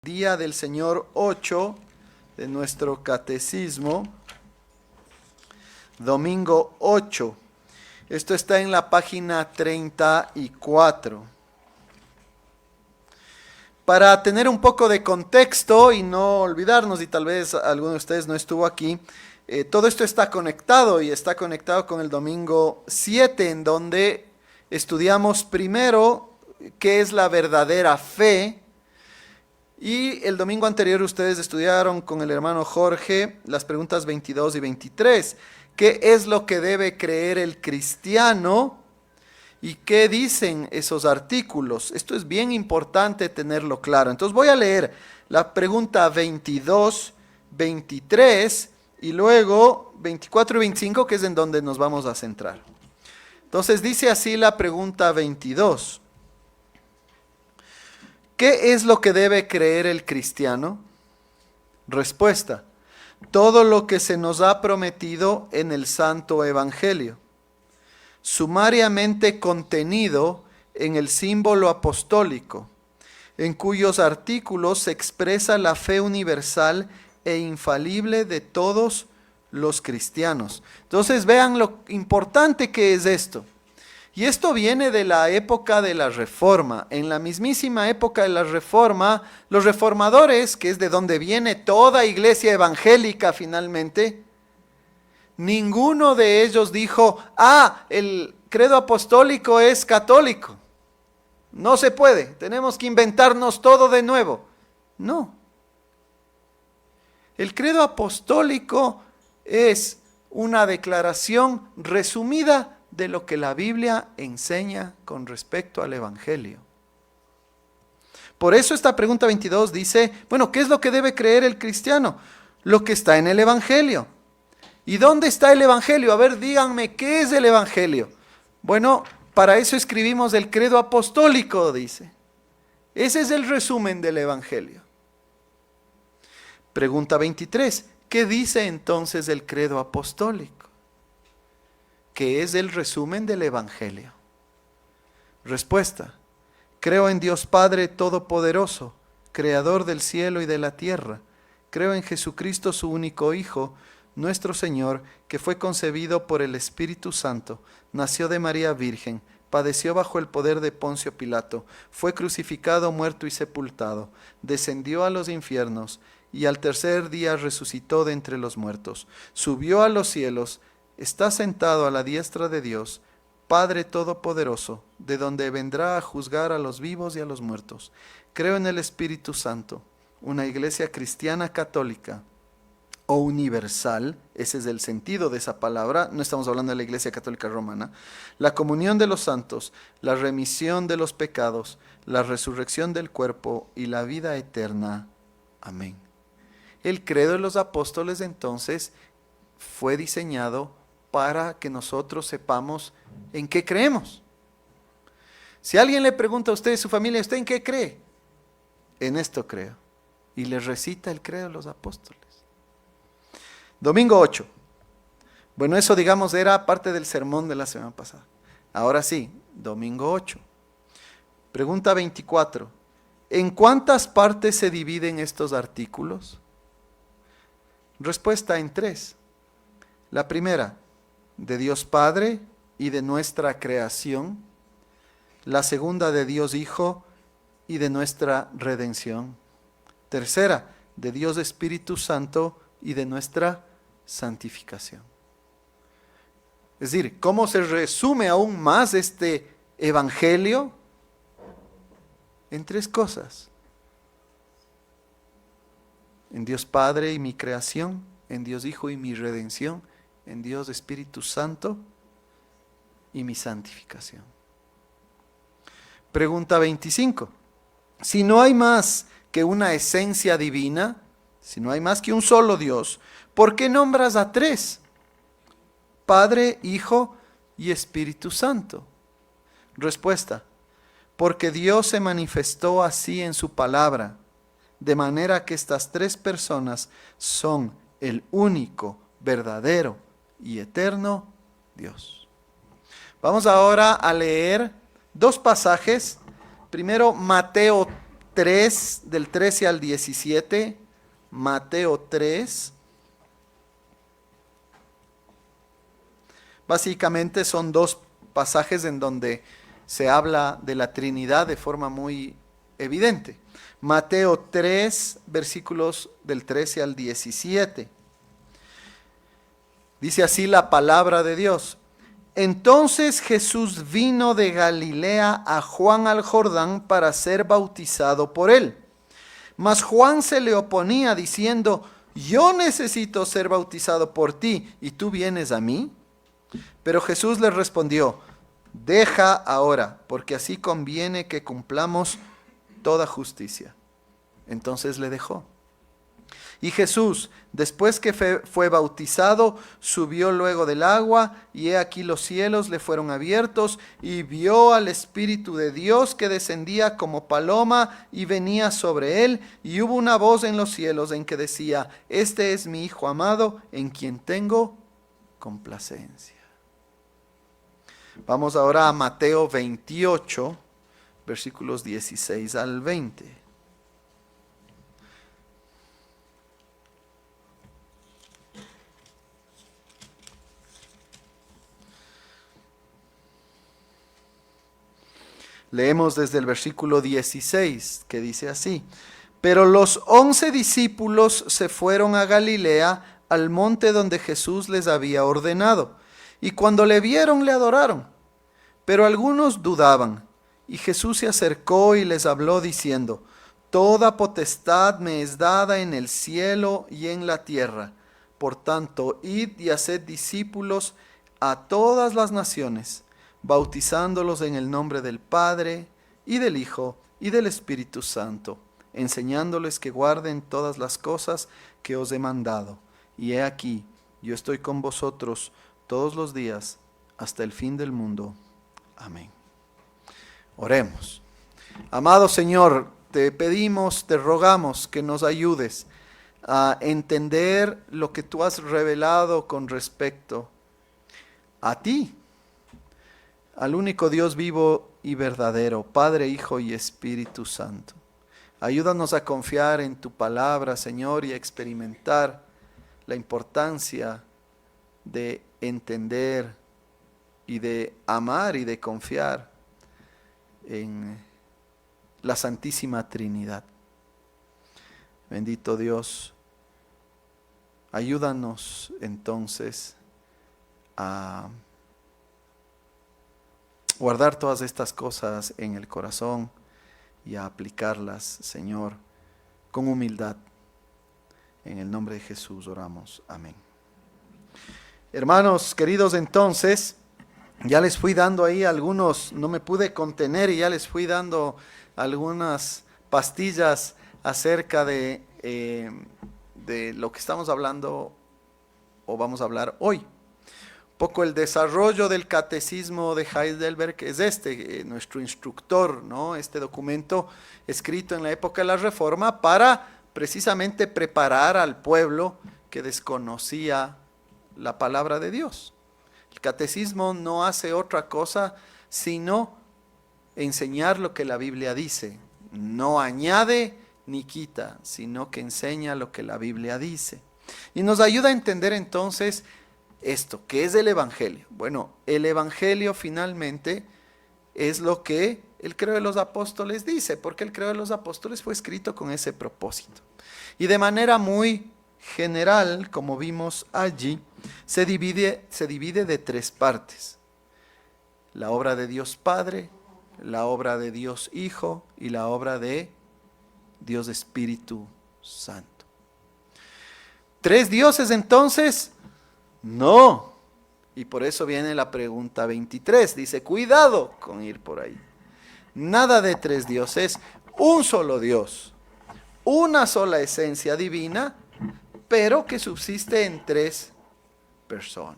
Día del Señor 8 de nuestro catecismo, domingo 8. Esto está en la página 34. Para tener un poco de contexto y no olvidarnos, y tal vez alguno de ustedes no estuvo aquí, todo esto está conectado y está conectado con el domingo 7, en donde estudiamos primero qué es la verdadera fe. Y el domingo anterior ustedes estudiaron con el hermano Jorge las preguntas 22 y 23. ¿Qué es lo que debe creer el cristiano? ¿Y qué dicen esos artículos? Esto es bien importante tenerlo claro. Entonces voy a leer la pregunta 22, 23 y luego 24 y 25, que es en donde nos vamos a centrar. Entonces dice así la pregunta 22. ¿Qué es lo que debe creer el cristiano? Respuesta: todo lo que se nos ha prometido en el Santo Evangelio, sumariamente contenido en el símbolo apostólico, en cuyos artículos se expresa la fe universal e infalible de todos los cristianos. Entonces vean lo importante que es esto. Y esto viene de la época de la Reforma. En la mismísima época de la Reforma, los reformadores, que es de donde viene toda iglesia evangélica finalmente, ninguno de ellos dijo, el credo apostólico es católico. No se puede, tenemos que inventarnos todo de nuevo. No. El credo apostólico es una declaración resumida de lo que la Biblia enseña con respecto al Evangelio. Por eso esta pregunta 22 dice, bueno, ¿qué es lo que debe creer el cristiano? Lo que está en el Evangelio. ¿Y dónde está el Evangelio? A ver, díganme, ¿qué es el Evangelio? Bueno, para eso escribimos el credo apostólico, dice. Ese es el resumen del Evangelio. Pregunta 23, ¿qué dice entonces el credo apostólico? ¿Qué es el resumen del Evangelio? Respuesta: creo en Dios Padre Todopoderoso, Creador del cielo y de la tierra. Creo en Jesucristo, su único Hijo, nuestro Señor, que fue concebido por el Espíritu Santo, nació de María Virgen, padeció bajo el poder de Poncio Pilato, fue crucificado, muerto y sepultado, descendió a los infiernos y al tercer día resucitó de entre los muertos, subió a los cielos, está sentado a la diestra de Dios, Padre Todopoderoso, de donde vendrá a juzgar a los vivos y a los muertos. Creo en el Espíritu Santo, una iglesia cristiana católica o universal, ese es el sentido de esa palabra, no estamos hablando de la iglesia católica romana, la comunión de los santos, la remisión de los pecados, la resurrección del cuerpo y la vida eterna. Amén. El credo de los apóstoles entonces fue diseñado para que nosotros sepamos en qué creemos. Si alguien le pregunta a usted, su familia, ¿usted en qué cree? En esto creo. Y le recita el credo de los apóstoles. Domingo 8. Bueno, eso digamos era parte del sermón de la semana pasada. Ahora sí, domingo 8. Pregunta 24. ¿En cuántas partes se dividen estos artículos? Respuesta: en 3. La primera, de Dios Padre y de nuestra creación. La segunda, de Dios Hijo y de nuestra redención. Tercera, de Dios Espíritu Santo y de nuestra santificación. Es decir, ¿cómo se resume aún más este evangelio? En 3 cosas. En Dios Padre y mi creación, en Dios Hijo y mi redención, en Dios Espíritu Santo y mi santificación. Pregunta 25. Si no hay más que una esencia divina, si no hay más que un solo Dios, ¿por qué nombras a 3? Padre, Hijo y Espíritu Santo. Respuesta: porque Dios se manifestó así en su palabra, de manera que estas 3 personas son el único, verdadero y eterno Dios. Vamos ahora a leer 2 pasajes. Primero, Mateo 3, del 13 al 17, Mateo 3. Básicamente son dos pasajes en donde se habla de la Trinidad de forma muy evidente. Mateo 3, versículos del 13 al 17. Dice así la palabra de Dios. Entonces Jesús vino de Galilea a Juan al Jordán para ser bautizado por él. Mas Juan se le oponía diciendo, yo necesito ser bautizado por ti, ¿y tú vienes a mí? Pero Jesús le respondió, deja ahora, porque así conviene que cumplamos toda justicia. Entonces le dejó. Y Jesús, después que fue bautizado, subió luego del agua, y he aquí los cielos le fueron abiertos, y vio al Espíritu de Dios que descendía como paloma y venía sobre él, y hubo una voz en los cielos en que decía, este es mi Hijo amado, en quien tengo complacencia. Vamos ahora a Mateo 28, versículos 16 al 20. Leemos desde el versículo 16, que dice así. Pero los 11 discípulos se fueron a Galilea, al monte donde Jesús les había ordenado. Y cuando le vieron, le adoraron. Pero algunos dudaban. Y Jesús se acercó y les habló diciendo, toda potestad me es dada en el cielo y en la tierra. Por tanto, id y haced discípulos a todas las naciones, bautizándolos en el nombre del Padre, y del Hijo, y del Espíritu Santo, enseñándoles que guarden todas las cosas que os he mandado. Y he aquí, yo estoy con vosotros todos los días, hasta el fin del mundo. Amén. Oremos. Amado Señor, te pedimos, te rogamos que nos ayudes a entender lo que tú has revelado con respecto a ti, al único Dios vivo y verdadero, Padre, Hijo y Espíritu Santo. Ayúdanos a confiar en tu palabra, Señor, y a experimentar la importancia de entender y de amar y de confiar en la Santísima Trinidad. Bendito Dios, ayúdanos entonces a guardar todas estas cosas en el corazón y a aplicarlas, Señor, con humildad. En el nombre de Jesús oramos. Amén. Hermanos queridos, entonces, ya les fui dando ahí algunos, no me pude contener y ya les fui dando algunas pastillas acerca de lo que estamos hablando o vamos a hablar hoy. Poco el desarrollo del catecismo de Heidelberg es nuestro instructor, ¿no? Este documento escrito en la época de la Reforma para precisamente preparar al pueblo que desconocía la palabra de Dios. El catecismo no hace otra cosa sino enseñar lo que la Biblia dice. No añade ni quita, sino que enseña lo que la Biblia dice. Y nos ayuda a entender entonces esto, ¿qué es el Evangelio? Bueno, el Evangelio finalmente es lo que el Credo de los Apóstoles dice, porque el Credo de los Apóstoles fue escrito con ese propósito. Y de manera muy general, como vimos allí, se divide de tres partes. La obra de Dios Padre, la obra de Dios Hijo y la obra de Dios Espíritu Santo. ¿Tres dioses entonces? No. Y por eso viene la pregunta 23. Dice, cuidado con ir por ahí. Nada de tres dioses, un solo Dios, una sola esencia divina, pero que subsiste en tres personas.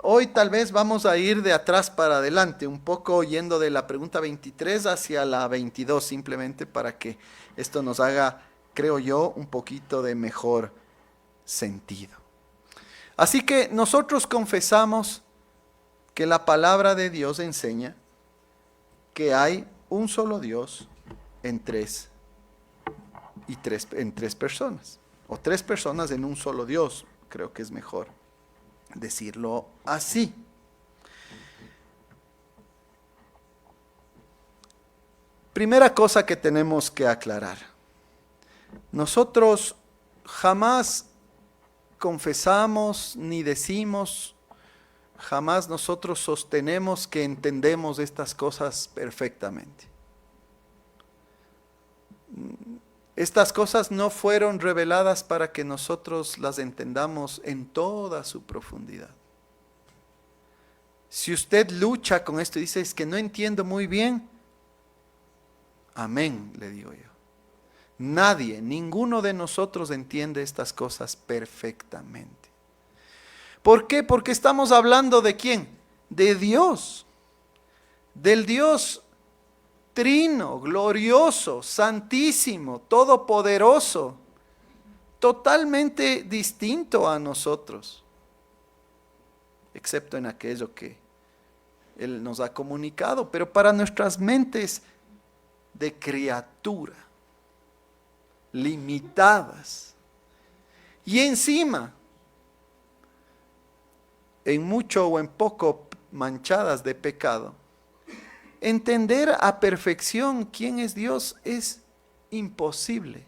Hoy tal vez vamos a ir de atrás para adelante, un poco yendo de la pregunta 23 hacia la 22, simplemente para que esto nos haga, creo yo, un poquito de mejor sentido. Así que nosotros confesamos que la palabra de Dios enseña que hay un solo Dios en tres personas, o tres personas en un solo Dios. Creo que es mejor decirlo así. Primera cosa que tenemos que aclarar. Nosotros jamás confesamos ni decimos, jamás nosotros sostenemos que entendemos estas cosas perfectamente. Estas cosas no fueron reveladas para que nosotros las entendamos en toda su profundidad. Si usted lucha con esto y dice, es que no entiendo muy bien, amén, le digo yo. Nadie, ninguno de nosotros entiende estas cosas perfectamente. ¿Por qué? Porque estamos hablando ¿de quién? De Dios. Del Dios trino, glorioso, santísimo, todopoderoso, totalmente distinto a nosotros, excepto en aquello que Él nos ha comunicado, pero para nuestras mentes de criatura, limitadas, y encima, en mucho o en poco manchadas de pecado, entender a perfección quién es Dios es imposible.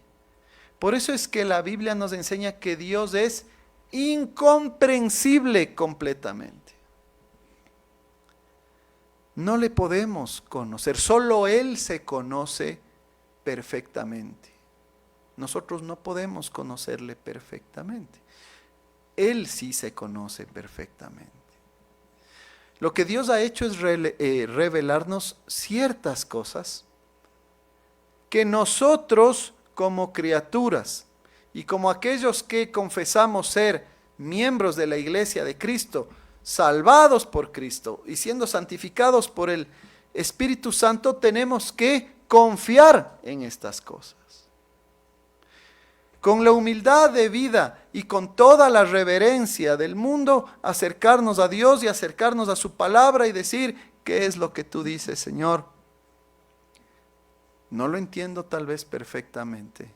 Por eso es que la Biblia nos enseña que Dios es incomprensible completamente. No le podemos conocer, solo Él se conoce perfectamente. Nosotros no podemos conocerle perfectamente. Él sí se conoce perfectamente. Lo que Dios ha hecho es revelarnos ciertas cosas que nosotros como criaturas y como aquellos que confesamos ser miembros de la iglesia de Cristo, salvados por Cristo y siendo santificados por el Espíritu Santo, tenemos que confiar en estas cosas. Con la humildad de vida y con toda la reverencia del mundo, acercarnos a Dios y acercarnos a su palabra y decir, ¿qué es lo que tú dices, Señor? No lo entiendo tal vez perfectamente,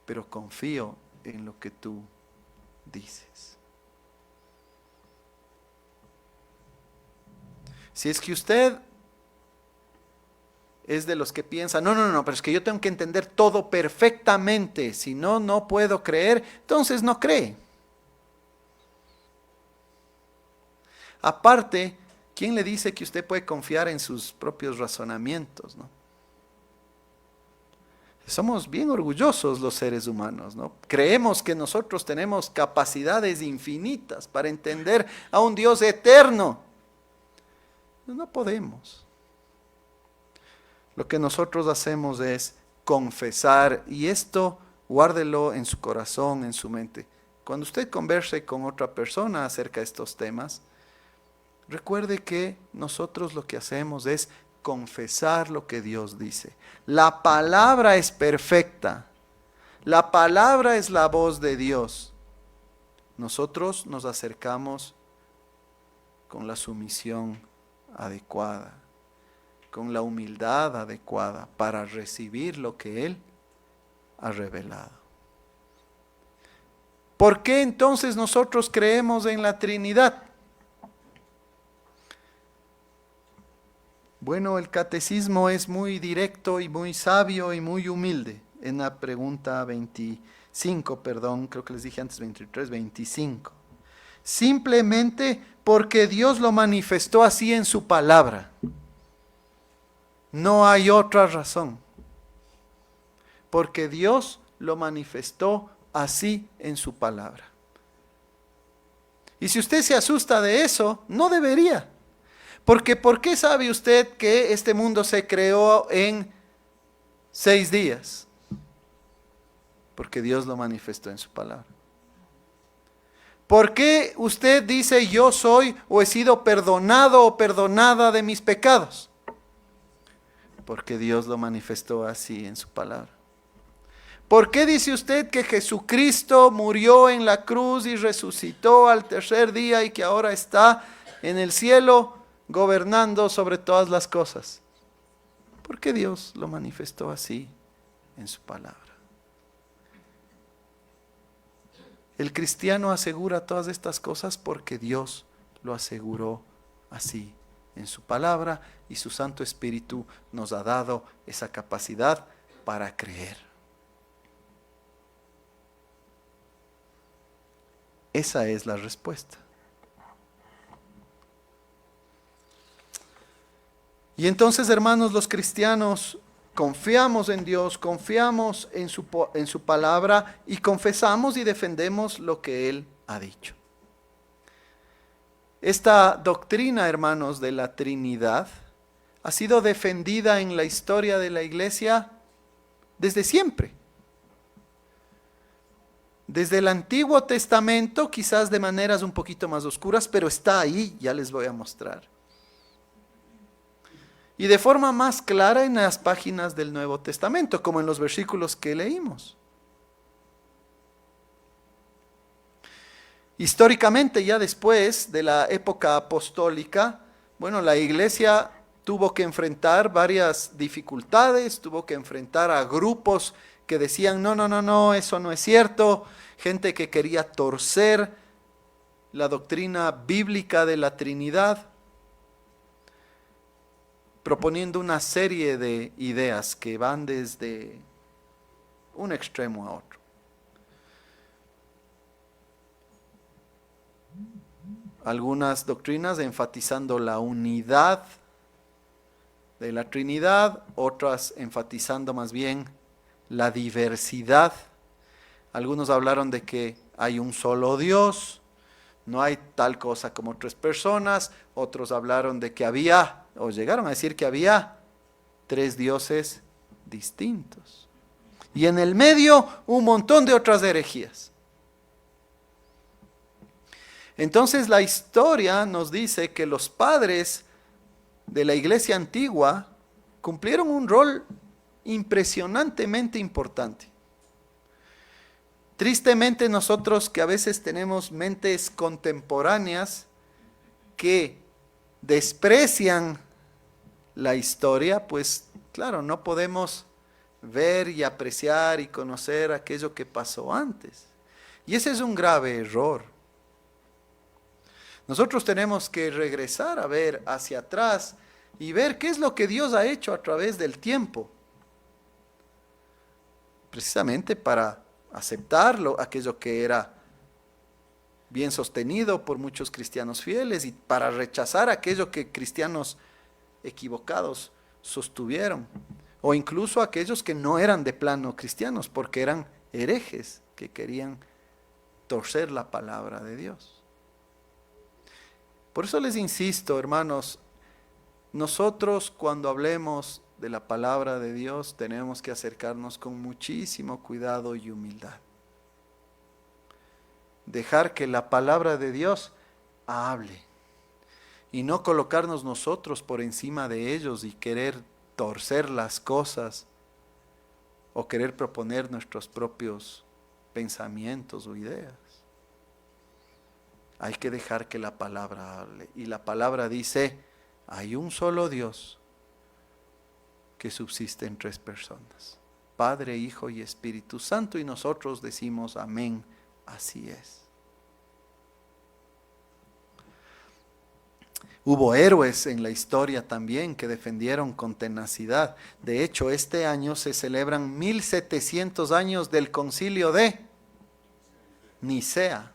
pero confío en lo que tú dices. Si es que usted es de los que piensan, no, pero es que yo tengo que entender todo perfectamente, si no, no puedo creer, entonces no cree. Aparte, ¿quién le dice que usted puede confiar en sus propios razonamientos, no? Somos bien orgullosos los seres humanos, ¿no? Creemos que nosotros tenemos capacidades infinitas para entender a un Dios eterno. No podemos. Lo que nosotros hacemos es confesar, y esto guárdelo en su corazón, en su mente. Cuando usted converse con otra persona acerca de estos temas, recuerde que nosotros lo que hacemos es confesar lo que Dios dice. La palabra es perfecta. La palabra es la voz de Dios. Nosotros nos acercamos con la sumisión adecuada, con la humildad adecuada para recibir lo que Él ha revelado. ¿Por qué entonces nosotros creemos en la Trinidad? Bueno, el catecismo es muy directo y muy sabio y muy humilde. En la pregunta 25, creo que les dije antes 23, 25. Simplemente porque Dios lo manifestó así en su palabra. No hay otra razón. Porque Dios lo manifestó así en su palabra. Y si usted se asusta de eso, no debería. Porque ¿por qué sabe usted que este mundo se creó en 6 días? Porque Dios lo manifestó en su palabra. ¿Por qué usted dice yo soy o he sido perdonado o perdonada de mis pecados? Porque Dios lo manifestó así en su palabra. ¿Por qué dice usted que Jesucristo murió en la cruz y resucitó al tercer día y que ahora está en el cielo gobernando sobre todas las cosas? Porque Dios lo manifestó así en su palabra. El cristiano asegura todas estas cosas porque Dios lo aseguró así en su palabra, y su Santo Espíritu nos ha dado esa capacidad para creer. Esa es la respuesta. Y entonces, hermanos, los cristianos confiamos en Dios, confiamos en su palabra y confesamos y defendemos lo que Él ha dicho. Esta doctrina, hermanos, de la Trinidad ha sido defendida en la historia de la Iglesia desde siempre. Desde el Antiguo Testamento, quizás de maneras un poquito más oscuras, pero está ahí, ya les voy a mostrar. Y de forma más clara en las páginas del Nuevo Testamento, como en los versículos que leímos. Históricamente, ya después de la época apostólica, bueno, la Iglesia tuvo que enfrentar varias dificultades, tuvo que enfrentar a grupos que decían, no, eso no es cierto, gente que quería torcer la doctrina bíblica de la Trinidad, proponiendo una serie de ideas que van desde un extremo a otro. Algunas doctrinas enfatizando la unidad de la Trinidad, otras enfatizando más bien la diversidad. Algunos hablaron de que hay un solo Dios, no hay tal cosa como tres personas. Otros hablaron de que había, o llegaron a decir que había, tres dioses distintos. Y en el medio un montón de otras herejías. Entonces la historia nos dice que los padres de la iglesia antigua cumplieron un rol impresionantemente importante. Tristemente nosotros, que a veces tenemos mentes contemporáneas que desprecian la historia, pues claro, no podemos ver y apreciar y conocer aquello que pasó antes. Y ese es un grave error. Nosotros tenemos que regresar a ver hacia atrás y ver qué es lo que Dios ha hecho a través del tiempo. Precisamente para aceptarlo, aquello que era bien sostenido por muchos cristianos fieles, y para rechazar aquello que cristianos equivocados sostuvieron, o incluso aquellos que no eran de plano cristianos, porque eran herejes que querían torcer la palabra de Dios. Por eso les insisto, hermanos, nosotros cuando hablemos de la palabra de Dios tenemos que acercarnos con muchísimo cuidado y humildad. Dejar que la palabra de Dios hable y no colocarnos nosotros por encima de ellos y querer torcer las cosas o querer proponer nuestros propios pensamientos o ideas. Hay que dejar que la palabra hable. Y la palabra dice, hay un solo Dios que subsiste en tres personas, Padre, Hijo y Espíritu Santo, y nosotros decimos amén, así es. Hubo héroes en la historia también que defendieron con tenacidad. De hecho, este año se celebran 1700 años del concilio de Nicea.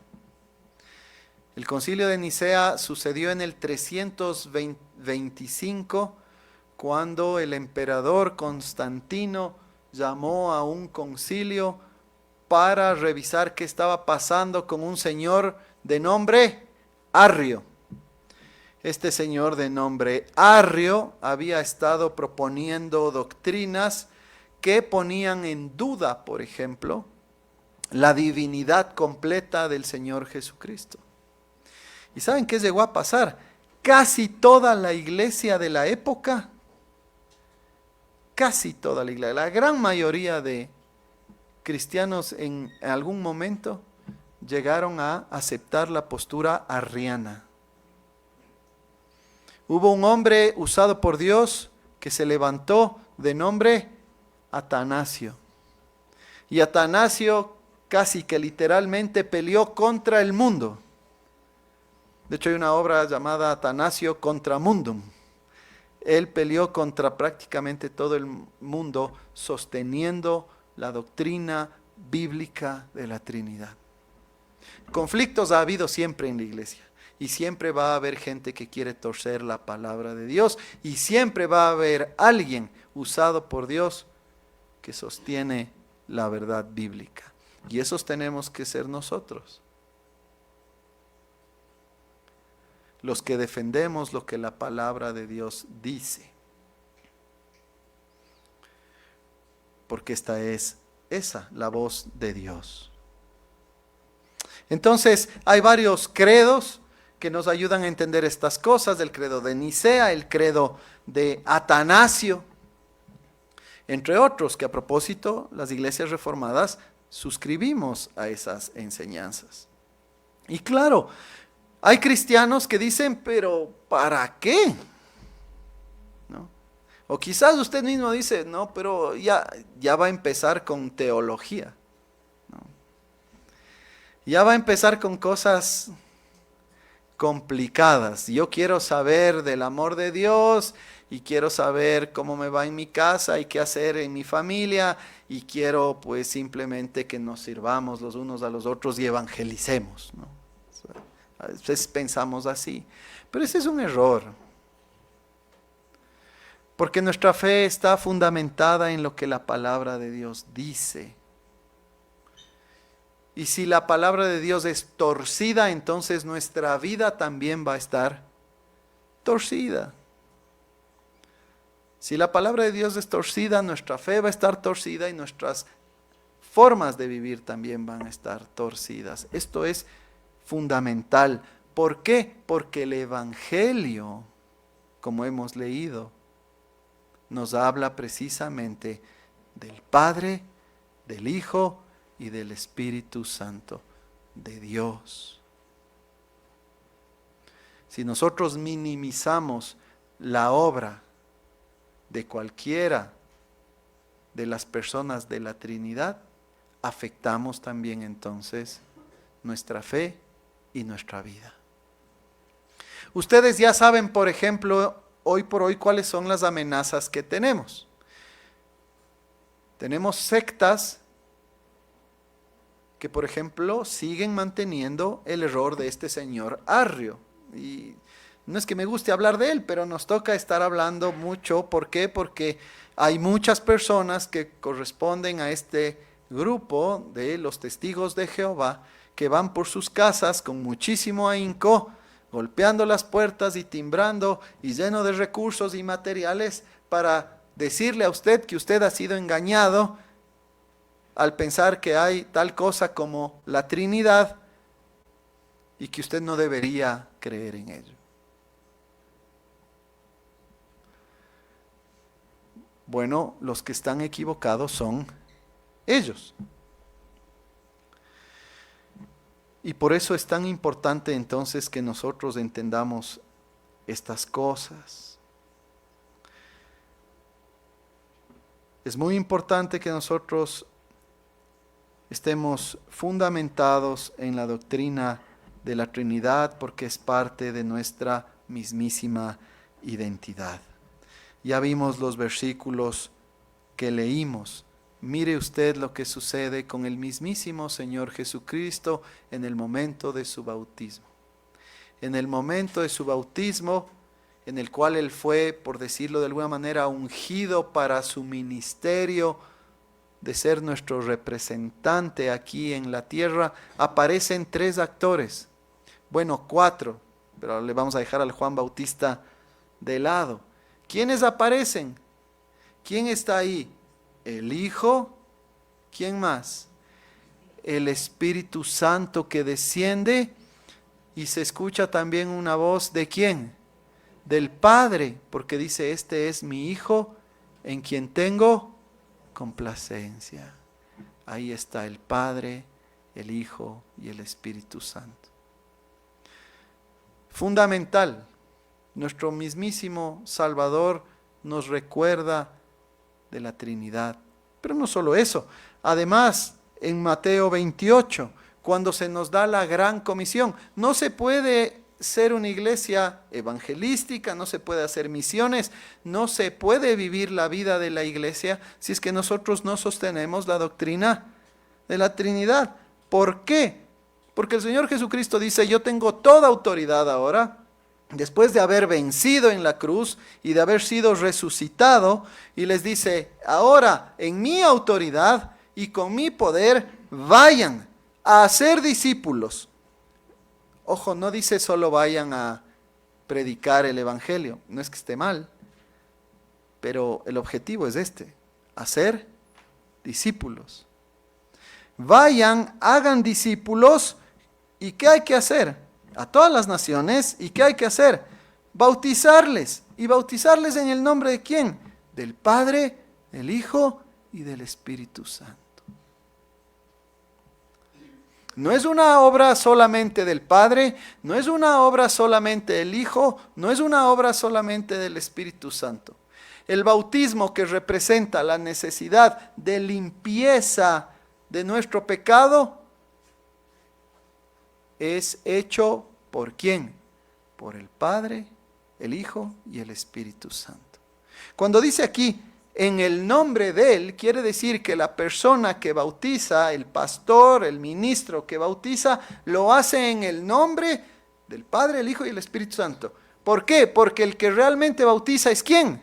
El concilio de Nicea sucedió en el 325, cuando el emperador Constantino llamó a un concilio para revisar qué estaba pasando con un señor de nombre Arrio. Este señor de nombre Arrio había estado proponiendo doctrinas que ponían en duda, por ejemplo, la divinidad completa del Señor Jesucristo. ¿Y saben qué llegó a pasar? Casi toda la iglesia de la época, casi toda la iglesia, la gran mayoría de cristianos en algún momento llegaron a aceptar la postura arriana. Hubo un hombre usado por Dios que se levantó de nombre Atanasio. Y Atanasio casi que literalmente peleó contra el mundo. De hecho hay una obra llamada Atanasio contra Mundum. Él peleó contra prácticamente todo el mundo sosteniendo la doctrina bíblica de la Trinidad. Conflictos ha habido siempre en la iglesia y siempre va a haber gente que quiere torcer la palabra de Dios y siempre va a haber alguien usado por Dios que sostiene la verdad bíblica. Y esos tenemos que ser nosotros, los que defendemos lo que la palabra de Dios dice. Porque esta es la voz de Dios. Entonces, hay varios credos que nos ayudan a entender estas cosas: el credo de Nicea, el credo de Atanasio, entre otros, que a propósito, las iglesias reformadas suscribimos a esas enseñanzas. Y claro, hay cristianos que dicen, pero ¿para qué? ¿No? O quizás usted mismo dice, no, pero ya va a empezar con teología. ¿No? Ya va a empezar con cosas complicadas. Yo quiero saber del amor de Dios y quiero saber cómo me va en mi casa y qué hacer en mi familia y quiero pues simplemente que nos sirvamos los unos a los otros y evangelicemos, ¿no? O sea, a veces pensamos así, pero ese es un error, porque nuestra fe está fundamentada en lo que la palabra de Dios dice. Y si la palabra de Dios es torcida, entonces nuestra vida también va a estar torcida. Si la palabra de Dios es torcida, nuestra fe va a estar torcida y nuestras formas de vivir también van a estar torcidas. Esto es fundamental. ¿Por qué? Porque el Evangelio, como hemos leído, nos habla precisamente del Padre, del Hijo y del Espíritu Santo de Dios. Si nosotros minimizamos la obra de cualquiera de las personas de la Trinidad, afectamos también entonces nuestra fe y nuestra vida. Ustedes ya saben, por ejemplo, hoy por hoy, cuáles son las amenazas que tenemos. Tenemos sectas que, por ejemplo, siguen manteniendo el error de este señor Arrio. Y no es que me guste hablar de él, pero nos toca estar hablando mucho. ¿Por qué? Porque hay muchas personas que corresponden a este grupo de los testigos de Jehová que van por sus casas con muchísimo ahínco, golpeando las puertas y timbrando y lleno de recursos y materiales para decirle a usted que usted ha sido engañado al pensar que hay tal cosa como la Trinidad y que usted no debería creer en ello. Bueno, los que están equivocados son ellos. Y por eso es tan importante entonces que nosotros entendamos estas cosas. Es muy importante que nosotros estemos fundamentados en la doctrina de la Trinidad porque es parte de nuestra mismísima identidad. Ya vimos los versículos que leímos. Mire usted lo que sucede con el mismísimo Señor Jesucristo en el momento de su bautismo. En el momento de su bautismo, en el cual Él fue, por decirlo de alguna manera, ungido para su ministerio de ser nuestro representante aquí en la tierra, aparecen 3 actores. Bueno, 4, pero le vamos a dejar al Juan Bautista de lado. ¿Quiénes aparecen? ¿Quién está ahí? El Hijo. ¿Quién más? El Espíritu Santo que desciende y se escucha también una voz ¿de quién? Del Padre, porque dice, este es mi Hijo en quien tengo complacencia. Ahí está el Padre, el Hijo y el Espíritu Santo. Fundamental. Nuestro mismísimo Salvador nos recuerda de la Trinidad. Pero no solo eso, además en Mateo 28, cuando se nos da la gran comisión, no se puede ser una iglesia evangelística, no se puede hacer misiones, no se puede vivir la vida de la iglesia si es que nosotros no sostenemos la doctrina de la Trinidad. ¿Por qué? Porque el Señor Jesucristo dice, yo tengo toda autoridad ahora, después de haber vencido en la cruz y de haber sido resucitado, y les dice, ahora en mi autoridad y con mi poder, vayan a hacer discípulos. Ojo, no dice solo vayan a predicar el evangelio, no es que esté mal, pero el objetivo es este, hacer discípulos. Vayan, hagan discípulos, ¿y qué hay que hacer? A todas las naciones, ¿y qué hay que hacer? Bautizarles, y bautizarles en el nombre de ¿quién? Del Padre, del Hijo y del Espíritu Santo. No es una obra solamente del Padre, no es una obra solamente del Hijo, no es una obra solamente del Espíritu Santo. El bautismo, que representa la necesidad de limpieza de nuestro pecado, es hecho ¿por quién? Por el Padre, el Hijo y el Espíritu Santo. Cuando dice aquí, en el nombre de Él, quiere decir que la persona que bautiza, el pastor, el ministro que bautiza, lo hace en el nombre del Padre, el Hijo y el Espíritu Santo. ¿Por qué? Porque el que realmente bautiza es ¿quién?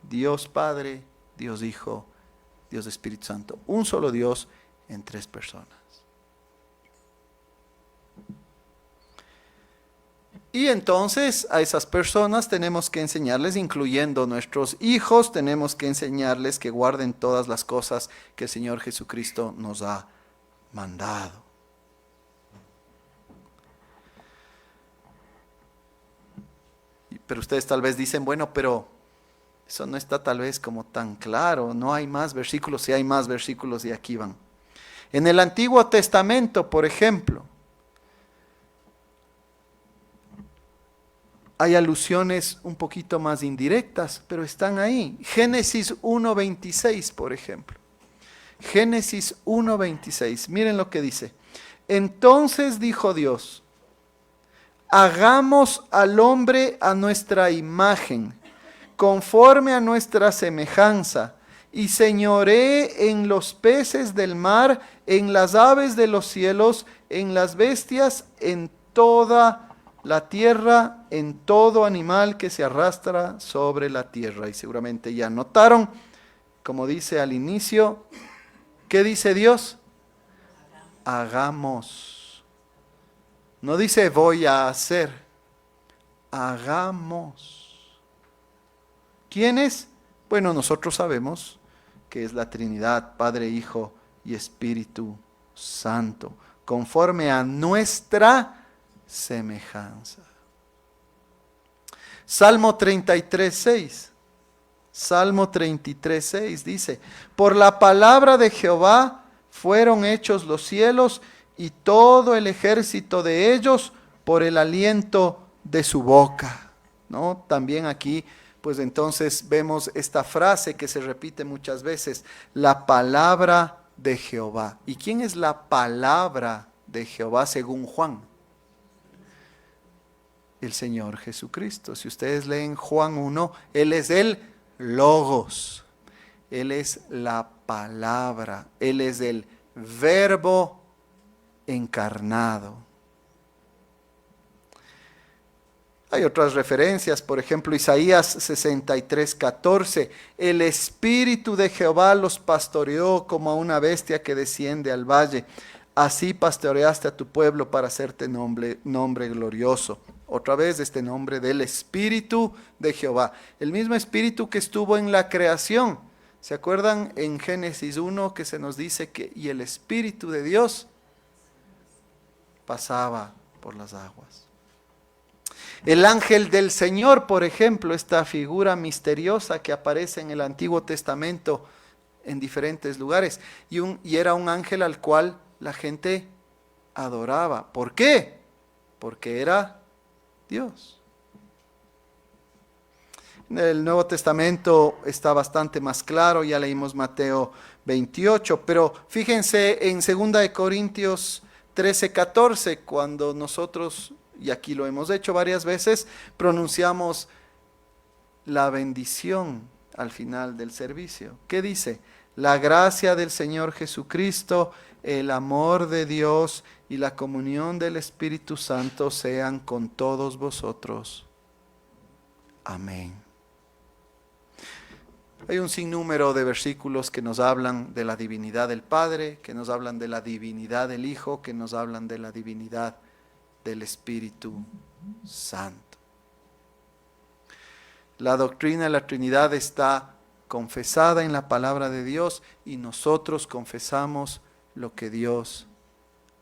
Dios Padre, Dios Hijo, Dios Espíritu Santo. Un solo Dios en tres personas. Y entonces a esas personas tenemos que enseñarles, incluyendo nuestros hijos, tenemos que enseñarles que guarden todas las cosas que el Señor Jesucristo nos ha mandado. Pero ustedes tal vez dicen, bueno, pero eso no está tal vez como tan claro, no hay más versículos, sí hay más versículos y aquí van. En el Antiguo Testamento, por ejemplo, hay alusiones un poquito más indirectas, pero están ahí. Génesis 1:26, por ejemplo. Génesis 1:26, miren lo que dice. Entonces dijo Dios, hagamos al hombre a nuestra imagen, conforme a nuestra semejanza, y señoree en los peces del mar, en las aves de los cielos, en las bestias, en toda la tierra, en todo animal que se arrastra sobre la tierra. Y seguramente ya notaron, como dice al inicio, ¿qué dice Dios? Hagamos. No dice voy a hacer. Hagamos. ¿Quiénes? Bueno, nosotros sabemos que es la Trinidad, Padre, Hijo y Espíritu Santo, conforme a nuestra semejanza. Salmo 33:6. Salmo 33:6 dice, por la palabra de Jehová fueron hechos los cielos y todo el ejército de ellos por el aliento de su boca. ¿No? También aquí, pues entonces vemos esta frase que se repite muchas veces, la palabra de Jehová. ¿Y quién es la palabra de Jehová según Juan? El Señor Jesucristo. Si ustedes leen Juan 1, Él es el Logos. Él es la palabra. Él es el Verbo encarnado. Hay otras referencias, por ejemplo, Isaías 63:14. El Espíritu de Jehová los pastoreó como a una bestia que desciende al valle. Así pastoreaste a tu pueblo para hacerte nombre glorioso. Otra vez este nombre del Espíritu de Jehová. El mismo Espíritu que estuvo en la creación. ¿Se acuerdan en Génesis 1 que se nos dice que y el Espíritu de Dios pasaba por las aguas? El ángel del Señor, por ejemplo, esta figura misteriosa que aparece en el Antiguo Testamento en diferentes lugares. Y era un ángel al cual la gente adoraba. ¿Por qué? Porque era Dios. El Nuevo Testamento está bastante más claro, ya leímos Mateo 28, pero fíjense en 2 Corintios 13:14, cuando nosotros, y aquí lo hemos hecho varias veces, pronunciamos la bendición al final del servicio. ¿Qué dice? La gracia del Señor Jesucristo, el amor de Dios y la comunión del Espíritu Santo sean con todos vosotros. Amén. Hay un sinnúmero de versículos que nos hablan de la divinidad del Padre, que nos hablan de la divinidad del Hijo, que nos hablan de la divinidad del Espíritu Santo. La doctrina de la Trinidad está confesada en la palabra de Dios y nosotros confesamos lo que Dios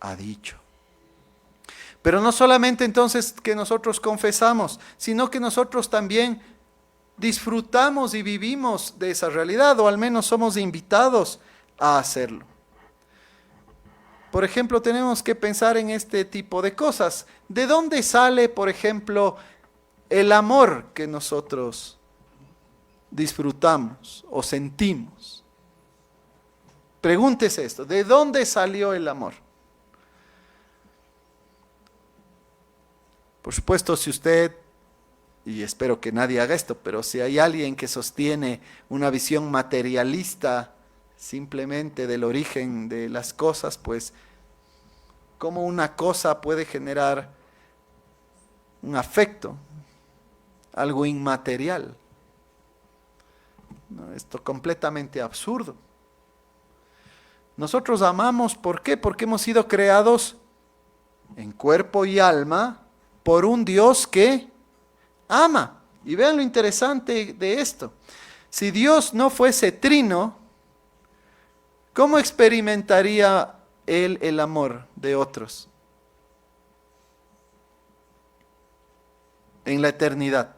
ha dicho. Pero no solamente entonces que nosotros confesamos, sino que nosotros también disfrutamos y vivimos de esa realidad, o al menos somos invitados a hacerlo. Por ejemplo, tenemos que pensar en este tipo de cosas. ¿De dónde sale, por ejemplo, el amor que nosotros disfrutamos o sentimos? Pregúntese esto, ¿de dónde salió el amor? Por supuesto, si usted, y espero que nadie haga esto, pero si hay alguien que sostiene una visión materialista simplemente del origen de las cosas, pues cómo una cosa puede generar un afecto, algo inmaterial. No, esto completamente absurdo. Nosotros amamos, ¿por qué? Porque hemos sido creados en cuerpo y alma por un Dios que ama. Y vean lo interesante de esto. Si Dios no fuese trino, ¿cómo experimentaría Él el amor de otros en la eternidad?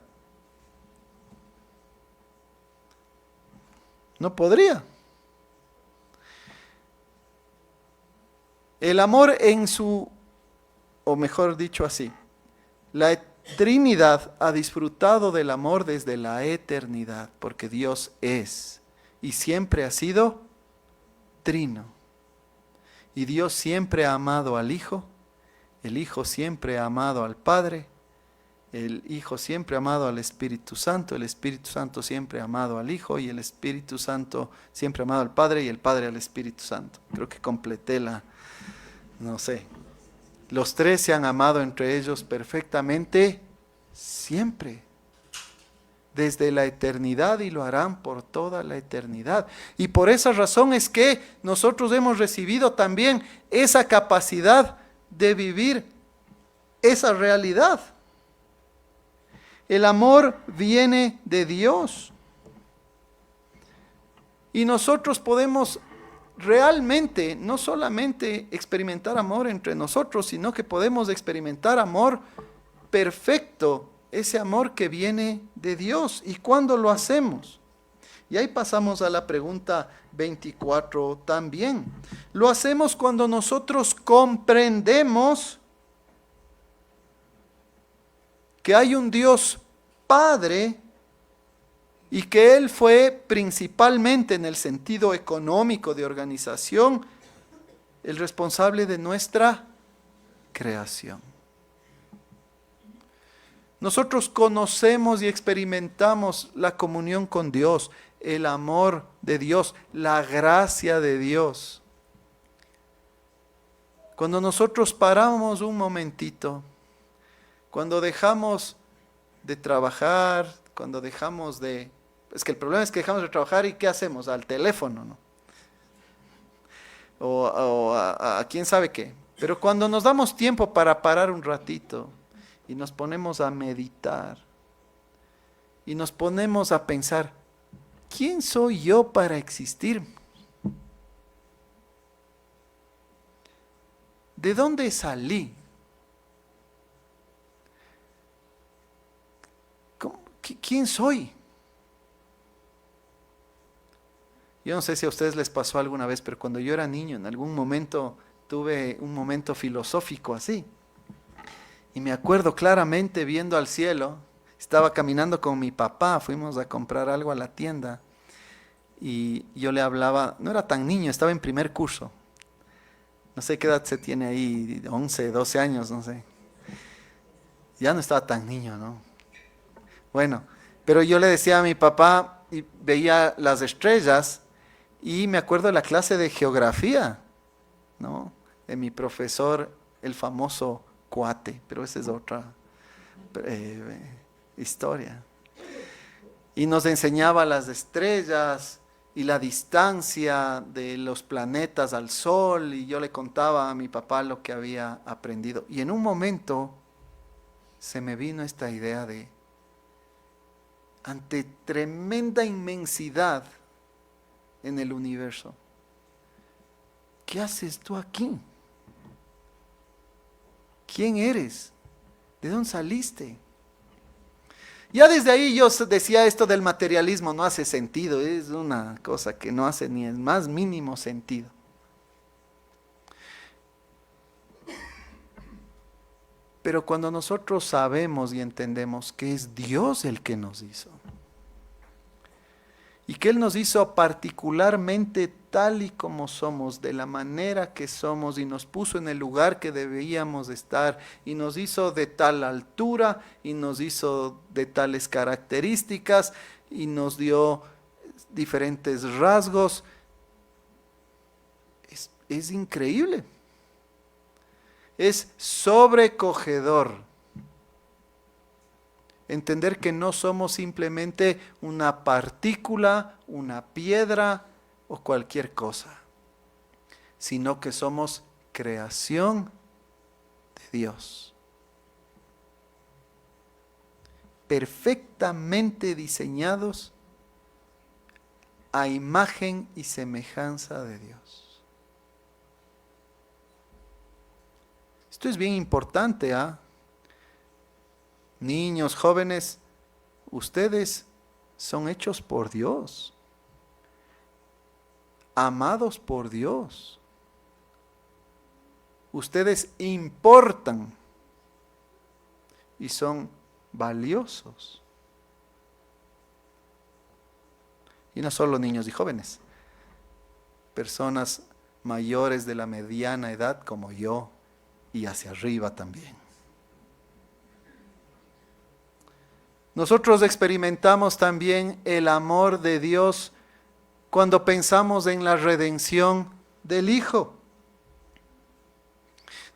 No podría. El amor en su, o mejor dicho así, la Trinidad ha disfrutado del amor desde la eternidad, porque Dios es y siempre ha sido trino. Y Dios siempre ha amado al Hijo, el Hijo siempre ha amado al Padre, el Hijo siempre ha amado al Espíritu Santo, el Espíritu Santo siempre ha amado al Hijo y el Espíritu Santo siempre ha amado al Padre y el Padre al Espíritu Santo. Creo que completé no sé. Los tres se han amado entre ellos perfectamente siempre, desde la eternidad, y lo harán por toda la eternidad. Y por esa razón es que nosotros hemos recibido también esa capacidad de vivir esa realidad. El amor viene de Dios. Y nosotros podemos realmente, no solamente experimentar amor entre nosotros, sino que podemos experimentar amor perfecto, ese amor que viene de Dios. ¿Y cuándo lo hacemos? Y ahí pasamos a la pregunta 24 también. Lo hacemos cuando nosotros comprendemos que hay un Dios Padre y que Él fue principalmente en el sentido económico de organización el responsable de nuestra creación. Nosotros conocemos y experimentamos la comunión con Dios, el amor de Dios, la gracia de Dios. Cuando nosotros paramos un momentito, cuando dejamos de trabajar, cuando dejamos de... Es que el problema es que dejamos de trabajar y ¿qué hacemos? Al teléfono, ¿no? O a quién sabe qué. Pero cuando nos damos tiempo para parar un ratito y nos ponemos a meditar y nos ponemos a pensar, ¿quién soy yo para existir? ¿De dónde salí? ¿Quién soy? Yo no sé si a ustedes les pasó alguna vez, pero cuando yo era niño, en algún momento tuve un momento filosófico así. Y me acuerdo claramente viendo al cielo, Estaba caminando con mi papá, fuimos a comprar algo a la tienda y yo le hablaba, no era tan niño, estaba en primer curso. No sé qué edad se tiene ahí, 11, 12 años, no sé. Ya no estaba tan niño, ¿no? Bueno, pero yo le decía a mi papá y veía las estrellas y me acuerdo de la clase de geografía, ¿no? De mi profesor, el famoso Cuate, pero esa es otra historia. Y nos enseñaba las estrellas y la distancia de los planetas al Sol, y yo le contaba a mi papá lo que había aprendido. Y en un momento se me vino esta idea de, ante tremenda inmensidad en el universo, ¿qué haces tú aquí? ¿Quién eres? ¿De dónde saliste? Ya desde ahí yo decía, esto del materialismo no hace sentido, es una cosa que no hace ni el más mínimo sentido. Pero cuando nosotros sabemos y entendemos que es Dios el que nos hizo, y que Él nos hizo particularmente tal y como somos, de la manera que somos, y nos puso en el lugar que debíamos estar, y nos hizo de tal altura, y nos hizo de tales características, y nos dio diferentes rasgos. Es increíble. Es sobrecogedor entender que no somos simplemente una partícula, una piedra o cualquier cosa, sino que somos creación de Dios, perfectamente diseñados a imagen y semejanza de Dios. Esto es bien importante, ¿ah? Niños, jóvenes, ustedes son hechos por Dios, amados por Dios. Ustedes importan y son valiosos. Y no solo niños y jóvenes, personas mayores de la mediana edad como yo y hacia arriba también. Nosotros experimentamos también el amor de Dios cuando pensamos en la redención del Hijo,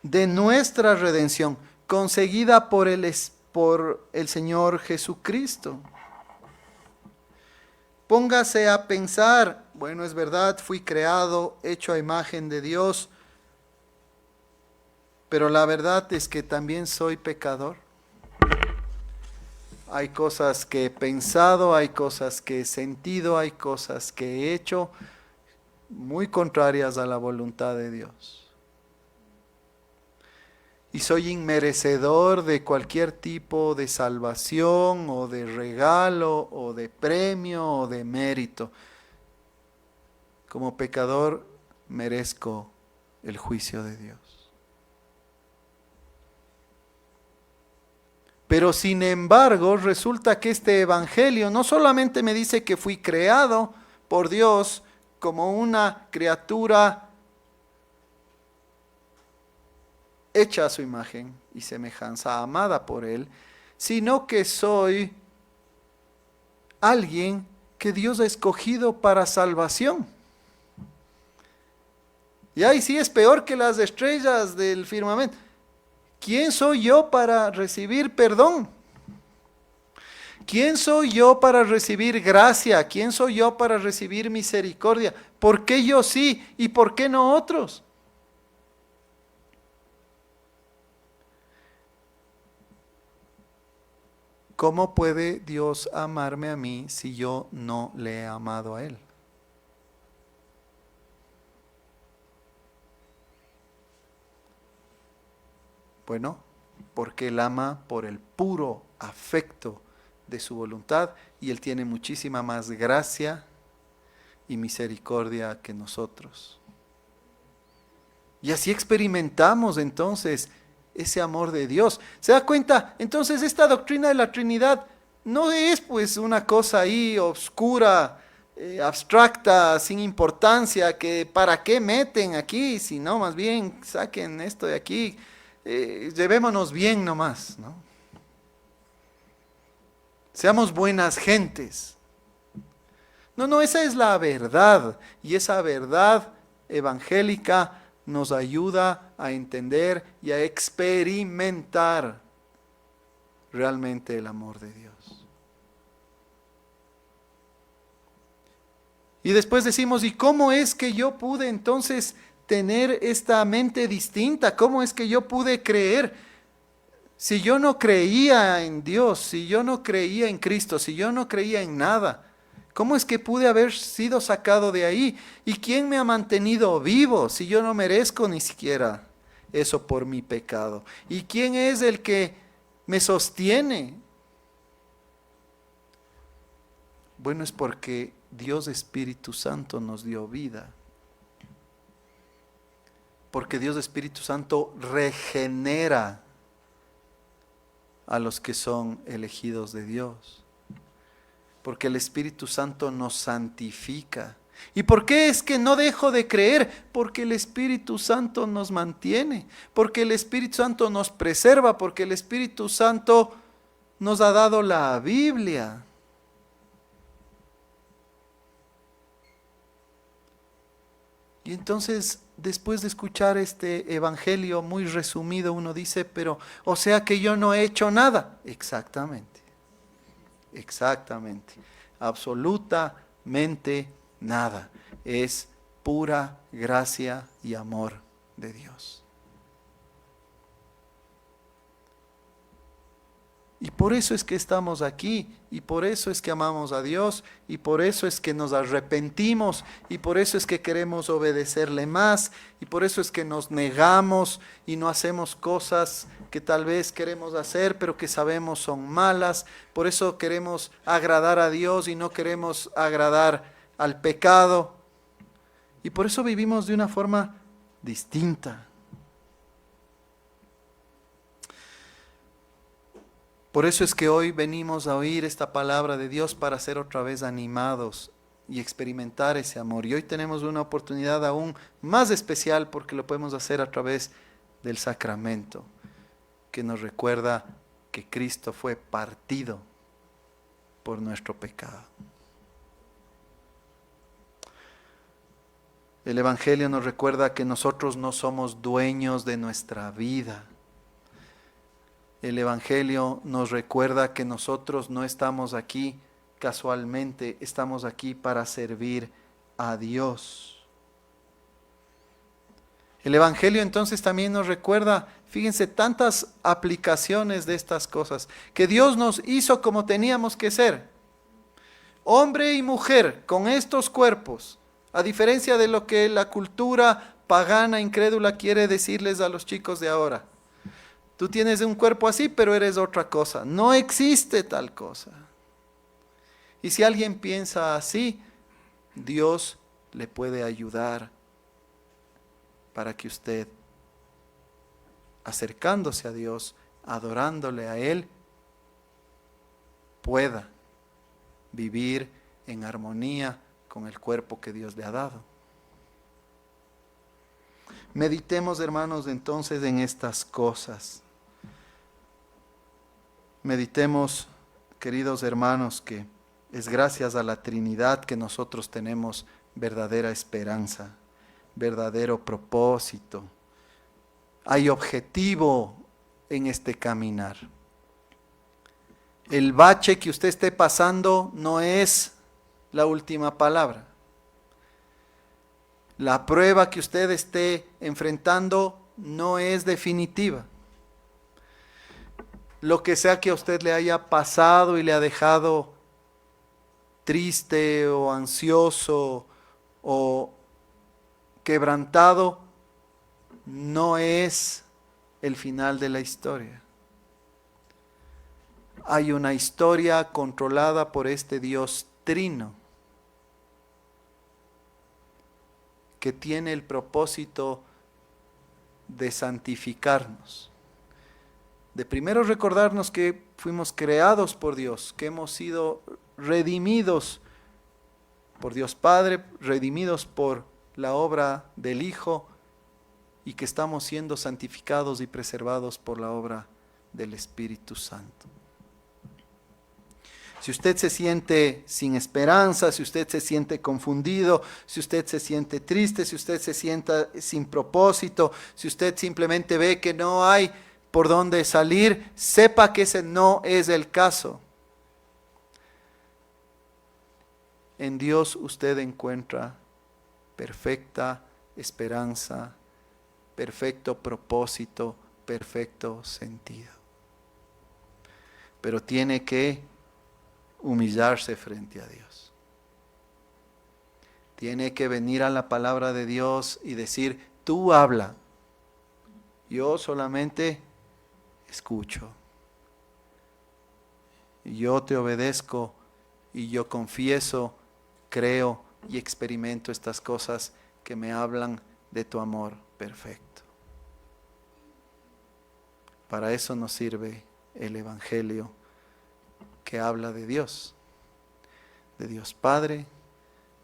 de nuestra redención, conseguida por el Señor Jesucristo. Póngase a pensar, bueno, es verdad, fui creado, hecho a imagen de Dios, pero la verdad es que también soy pecador. Hay cosas que he pensado, hay cosas que he sentido, hay cosas que he hecho muy contrarias a la voluntad de Dios. Y soy inmerecedor de cualquier tipo de salvación o de regalo o de premio o de mérito. Como pecador merezco el juicio de Dios. Pero sin embargo, resulta que este evangelio no solamente me dice que fui creado por Dios como una criatura hecha a su imagen y semejanza, amada por Él, sino que soy alguien que Dios ha escogido para salvación. Y ahí sí es peor que las estrellas del firmamento. ¿Quién soy yo para recibir perdón? ¿Quién soy yo para recibir gracia? ¿Quién soy yo para recibir misericordia? ¿Por qué yo sí y por qué no otros? ¿Cómo puede Dios amarme a mí si yo no le he amado a Él? Bueno, porque Él ama por el puro afecto de su voluntad y Él tiene muchísima más gracia y misericordia que nosotros. Y así experimentamos entonces ese amor de Dios. ¿Se da cuenta? Entonces esta doctrina de la Trinidad no es pues una cosa ahí oscura, abstracta, sin importancia, que para qué meten aquí, sino más bien saquen esto de aquí, llevémonos bien nomás, ¿no? Seamos buenas gentes. No, no, esa es la verdad. Y esa verdad evangélica nos ayuda a entender y a experimentar realmente el amor de Dios. Y después decimos, ¿y cómo es que yo pude entonces tener esta mente distinta? ¿Cómo es que yo pude creer? Si yo no creía en Dios, si yo no creía en Cristo, si yo no creía en nada, ¿cómo es que pude haber sido sacado de ahí? ¿Y quién me ha mantenido vivo si yo no merezco ni siquiera eso por mi pecado? ¿Y quién es el que me sostiene? Bueno, es porque Dios Espíritu Santo nos dio vida. Porque Dios Espíritu Santo regenera a los que son elegidos de Dios. Porque el Espíritu Santo nos santifica. ¿Y por qué es que no dejo de creer? Porque el Espíritu Santo nos mantiene. Porque el Espíritu Santo nos preserva. Porque el Espíritu Santo nos ha dado la Biblia. Y entonces, después de escuchar este evangelio muy resumido, uno dice, pero, o sea que yo no he hecho nada. Exactamente, exactamente, absolutamente nada. Es pura gracia y amor de Dios. Y por eso es que estamos aquí, y por eso es que amamos a Dios, y por eso es que nos arrepentimos, y por eso es que queremos obedecerle más, y por eso es que nos negamos y no hacemos cosas que tal vez queremos hacer, pero que sabemos son malas. Por eso queremos agradar a Dios y no queremos agradar al pecado. Y por eso vivimos de una forma distinta. Por eso es que hoy venimos a oír esta palabra de Dios para ser otra vez animados y experimentar ese amor. Y hoy tenemos una oportunidad aún más especial porque lo podemos hacer a través del sacramento, que nos recuerda que Cristo fue partido por nuestro pecado. El Evangelio nos recuerda que nosotros no somos dueños de nuestra vida. El Evangelio nos recuerda que nosotros no estamos aquí casualmente, estamos aquí para servir a Dios. El Evangelio entonces también nos recuerda, fíjense, tantas aplicaciones de estas cosas, que Dios nos hizo como teníamos que ser, hombre y mujer, con estos cuerpos, a diferencia de lo que la cultura pagana, incrédula quiere decirles a los chicos de ahora. Tú tienes un cuerpo así, pero eres otra cosa. No existe tal cosa. Y si alguien piensa así, Dios le puede ayudar para que usted, acercándose a Dios, adorándole a Él, pueda vivir en armonía con el cuerpo que Dios le ha dado. Meditemos, hermanos, entonces en estas cosas. Meditemos, queridos hermanos, que es gracias a la Trinidad que nosotros tenemos verdadera esperanza, verdadero propósito. Hay objetivo en este caminar. El bache que usted esté pasando no es la última palabra. La prueba que usted esté enfrentando no es definitiva. Lo que sea que a usted le haya pasado y le ha dejado triste o ansioso o quebrantado, no es el final de la historia. Hay una historia controlada por este Dios trino que tiene el propósito de santificarnos. De primero recordarnos que fuimos creados por Dios, que hemos sido redimidos por Dios Padre, redimidos por la obra del Hijo, y que estamos siendo santificados y preservados por la obra del Espíritu Santo. Si usted se siente sin esperanza, si usted se siente confundido, si usted se siente triste, si usted se sienta sin propósito, si usted simplemente ve que no hay por dónde salir, sepa que ese no es el caso. En Dios usted encuentra perfecta esperanza, perfecto propósito, perfecto sentido. Pero tiene que humillarse frente a Dios. Tiene que venir a la palabra de Dios y decir, tú habla, yo solamente escucho. Yo te obedezco y yo confieso, creo y experimento estas cosas que me hablan de tu amor perfecto. Para eso nos sirve el Evangelio, que habla de Dios Padre,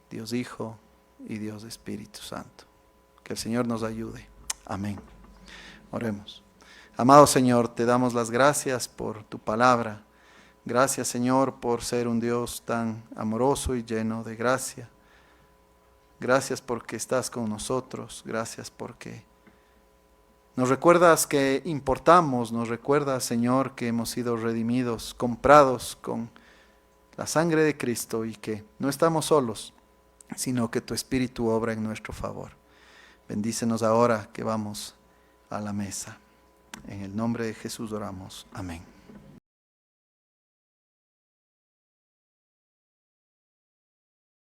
Dios Hijo y Dios Espíritu Santo. Que el Señor nos ayude. Amén. Oremos. Amado Señor, te damos las gracias por tu palabra. Gracias, Señor, por ser un Dios tan amoroso y lleno de gracia. Gracias porque estás con nosotros. Gracias porque nos recuerdas que importamos. Nos recuerdas, Señor, que hemos sido redimidos, comprados con la sangre de Cristo y que no estamos solos, sino que tu Espíritu obra en nuestro favor. Bendícenos ahora que vamos a la mesa. En el nombre de Jesús oramos. Amén.